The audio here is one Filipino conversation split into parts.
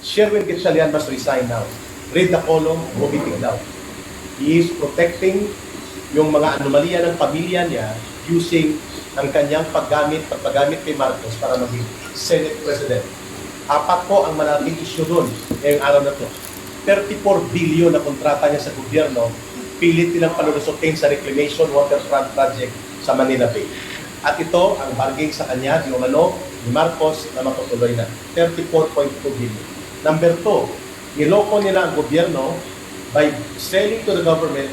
Sherwin Gatchalian must resign now. Read the column, vomiting down. He is protecting yung mga anomalya ng pamilya niya using ang kanyang pagpagamit kay Marcos para maging Senate President. Apat po ang malaking issue doon ngayong araw na to. 34 billion na kontrata niya sa gobyerno, pilit nilang palulusutin sa reclamation waterfront project sa Manila Bay. At ito ang bargain sa kanya, yung ni Marcos na matutuloy na. 34.2 billion. Number 2, niloko nila ang gobyerno by selling to the government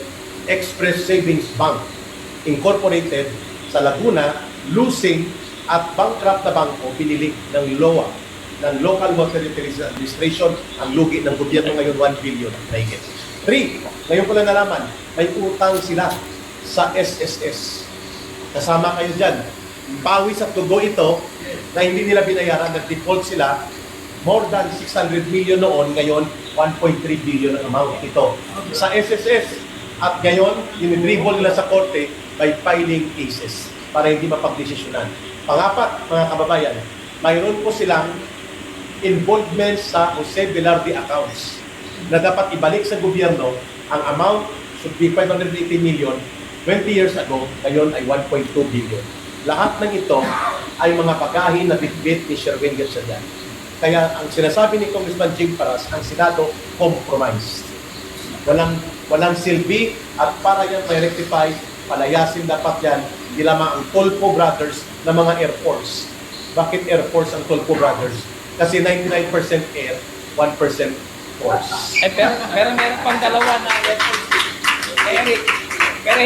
Express Savings Bank Incorporated sa Laguna, losing at bankrupt na bangko pinili ng LOA, ng Local Water Utilities Administration. Ang lugi ng gobyerno ngayon 1 billion. 3, ngayon ko lang nalaman, may utang sila sa SSS. Kasama kayo dyan. Pawis at dugo ito na hindi nila binayaran, nag-default sila. More than 600 million noon, ngayon 1.3 billion ang amount ito sa SSS. At ngayon, dinidribble nila sa korte by filing cases para hindi mapagdesisyonan. Pangapat, mga kababayan, mayroon po silang involvement sa Jose Velarde accounts na dapat ibalik sa gobyerno. Ang amount should be 580 million 20 years ago, ngayon ay 1.2 billion. Lahat ng ito ay mga pagkahin na bitbit ni Sherwin Gatchalian. Kaya ang sinasabi ni Congressman Jing Paras, ang Senado compromised. Walang silbi at para yan may rectify, palayasin dapat yan, hindi lamang ang Tulfo Brothers na mga Air Force. Bakit Air Force ang Tulfo Brothers? Kasi 99% air, 1% force. Pero meron pang dalawa na Air Force. Eric, pero